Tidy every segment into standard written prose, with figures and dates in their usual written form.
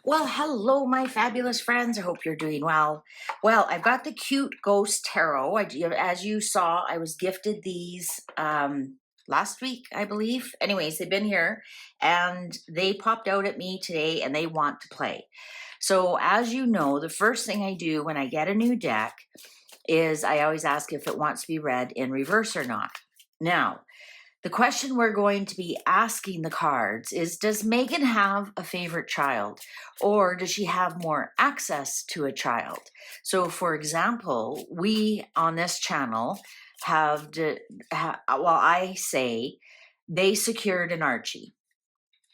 Well, hello, my fabulous friends. I hope you're doing well. Well, I've got the cute ghost tarot. As you saw, I was gifted these last week, I believe. Anyways, they've been here and they popped out at me today and they want to play. So, as you know, the first thing I do when I get a new deck is I always ask if it wants to be read in reverse or not. Now, the question we're going to be asking the cards is, does Meghan have a favorite child, or does she have more access to a child? So, for example, we on this channel I say they secured an Archie,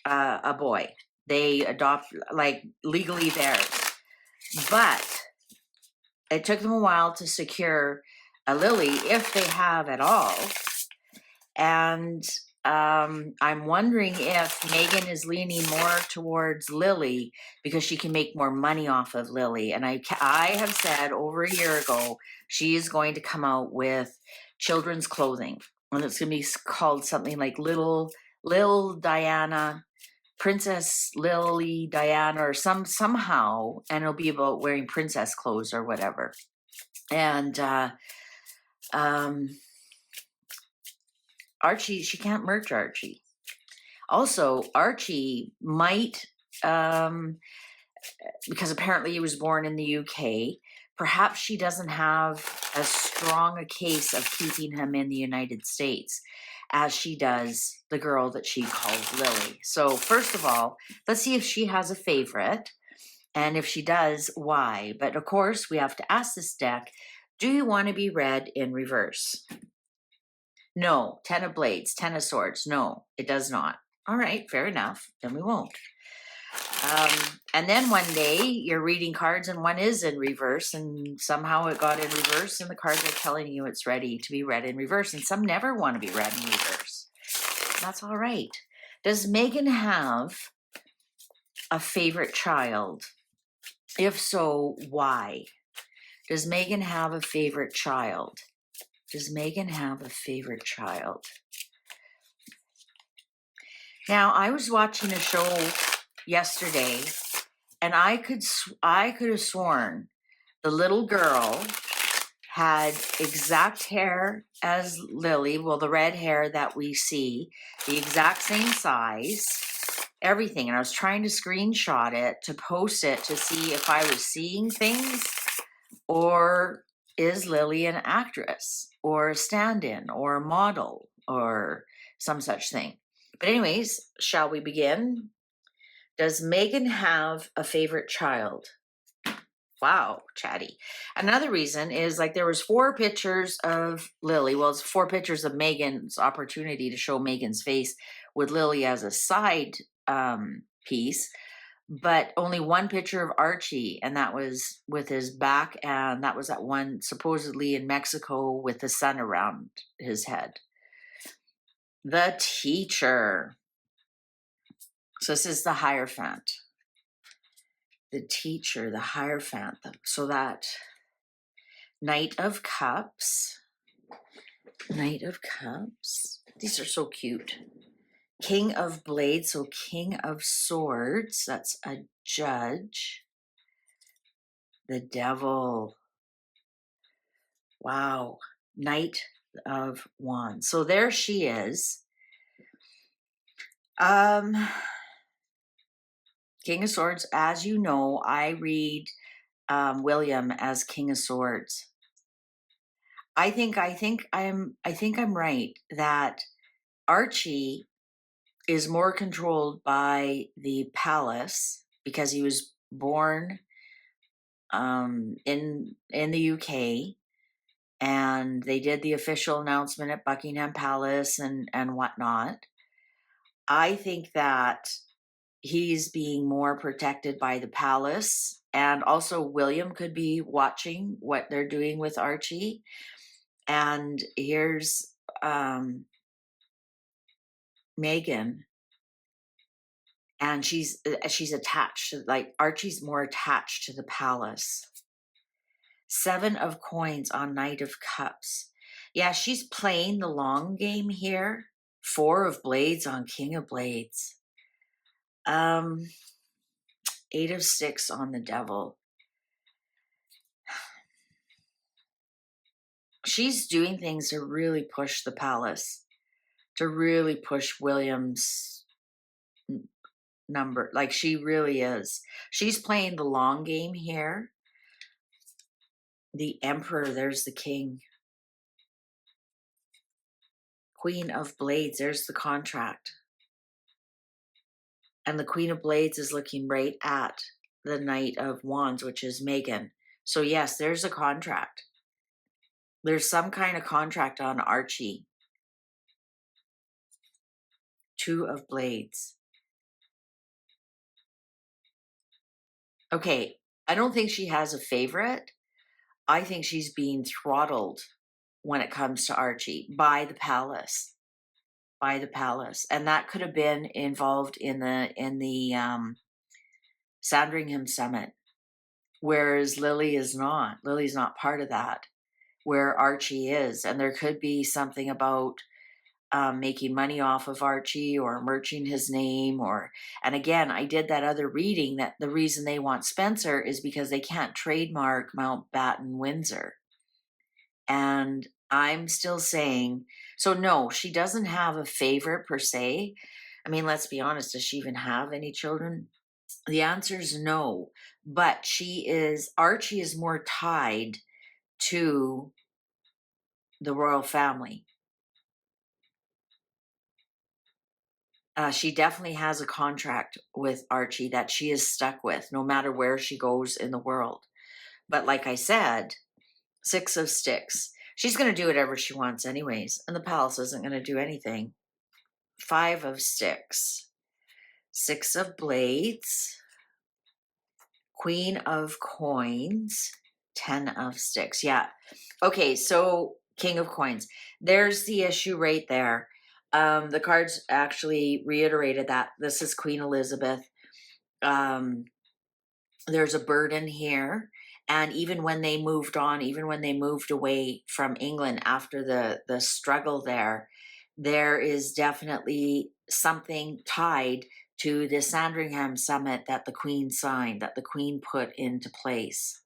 a boy. They adopt, like, legally theirs. But it took them a while to secure a Lili, if they have at all. And I'm wondering if Meghan is leaning more towards Lili because she can make more money off of Lili. And I have said over a year ago, she is going to come out with children's clothing. And it's going to be called something like Lil Diana, Princess Lili Diana, or somehow. And it'll be about wearing princess clothes or whatever. And Archie, she can't merge Archie. Also, Archie might, because apparently he was born in the UK, perhaps she doesn't have as strong a case of keeping him in the United States as she does the girl that she calls Lili. So first of all, let's see if she has a favorite, and if she does, why. But of course, we have to ask this deck, do you want to be read in reverse? No. 10 of blades, 10 of swords. No, it does not. All right, fair enough. Then we won't. And then one day you're reading cards and one is in reverse, and somehow it got in reverse and the cards are telling you it's ready to be read in reverse, and some never want to be read in reverse. That's all right. Does Meghan have a favorite child? If so, why? Does Meghan have a favorite child? Does Meghan have a favorite child? Now, I was watching a show yesterday, and I could have sworn the little girl had exact hair as Lili, well, the red hair that we see, the exact same size, everything. And I was trying to screenshot it to post it to see if I was seeing things, or is Lili an actress or a stand-in or a model or some such thing. But anyways, shall we begin? Does Meghan have a favorite child? Wow, chatty. Another reason is, like, there was 4 pictures of Lili. Well, it's 4 pictures of Meghan's opportunity to show Meghan's face with Lili as a side piece, but only 1 picture of Archie, and that was with his back, and that was that one supposedly in Mexico with the sun around his head. The teacher. So this is the Hierophant. The teacher, the Hierophant. So that Knight of Cups. Knight of Cups. These are so cute. King of Blades, so King of Swords. That's a judge. The Devil. Wow. Knight of Wands. So there she is. King of Swords, as you know, I read William as King of Swords. I think I'm right that Archie is more controlled by the palace because he was born in the UK, and they did the official announcement at Buckingham Palace and whatnot. I think that he's being more protected by the palace, and also William could be watching what they're doing with Archie. And here's Meghan, and she's attached to, like, Archie's more attached to the palace. 7 of Coins on Knight of Cups. Yeah, she's playing the long game here. 4 of Blades on King of Blades. 8 of Sticks on the Devil. She's doing things to really push the palace, to really push William's number. Like, she really is. She's playing the long game here. The Emperor, there's the King. Queen of Blades, there's the contract. And the Queen of Blades is looking right at the Knight of Wands, which is Meghan. So yes, there's a contract. There's some kind of contract on Archie. 2 of Blades. Okay, I don't think she has a favorite. I think she's being throttled when it comes to Archie by the palace. By the palace. And that could have been involved in the Sandringham Summit. Whereas Lili is not. Lily's not part of that, where Archie is. And there could be something about making money off of Archie or merching his name. And again, I did that other reading that the reason they want Spencer is because they can't trademark Mountbatten Windsor. And I'm still saying, so no, she doesn't have a favorite per se. I mean, let's be honest, does she even have any children? The answer is no, but Archie is more tied to the royal family. She definitely has a contract with Archie that she is stuck with no matter where she goes in the world. But like I said, 6 of Sticks. She's going to do whatever she wants anyways, and the palace isn't going to do anything. 5 of Sticks. 6 of Blades. Queen of Coins. 10 of Sticks. Yeah. Okay, so King of Coins. There's the issue right there. The cards actually reiterated that. This is Queen Elizabeth. There's a burden here. And even when they moved on, even when they moved away from England after the struggle there is definitely something tied to the Sandringham Summit that the Queen signed, that the Queen put into place.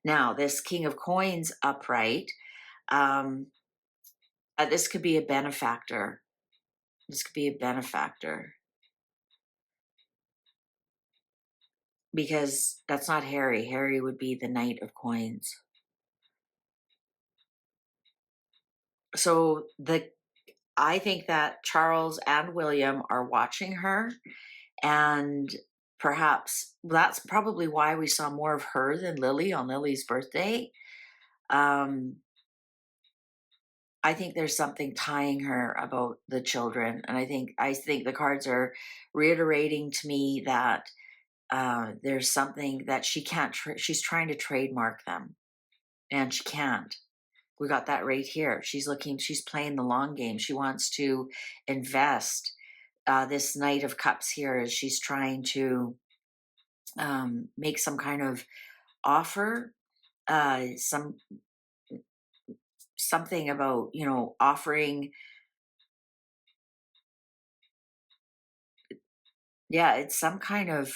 Now, this King of Coins upright, this could be a benefactor. This could be a benefactor. Because that's not Harry. Harry would be the Knight of Coins. So I think that Charles and William are watching her, and perhaps that's probably why we saw more of her than Lili on Lily's birthday. I think there's something tying her about the children, and I think the cards are reiterating to me that there's something that she can't. She's trying to trademark them, and she can't. We got that right here. She's playing the long game. She wants to invest. This Knight of Cups here is she's trying to make some kind of offer, something about, offering. Yeah, it's some kind of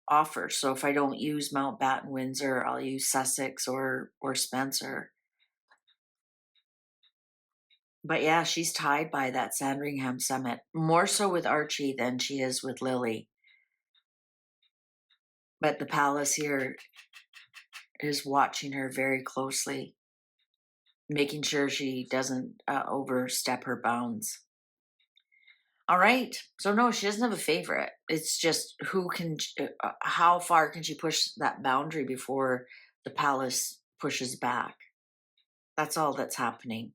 offer. So if I don't use Mountbatten Windsor, I'll use Sussex or Spencer. But yeah, she's tied by that Sandringham Summit, more so with Archie than she is with Lili. But the palace here is watching her very closely, making sure she doesn't overstep her bounds. All right. So no, she doesn't have a favorite. It's just how far can she push that boundary before the palace pushes back? That's all that's happening.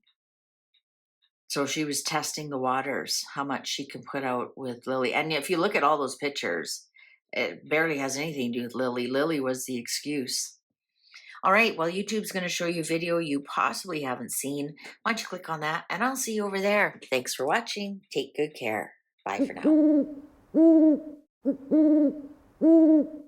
So she was testing the waters, how much she can put out with Lili. And if you look at all those pictures, it barely has anything to do with Lili. Lili was the excuse. All right, well, YouTube's going to show you a video you possibly haven't seen. Why don't you click on that, and I'll see you over there. Thanks for watching. Take good care. Bye for now.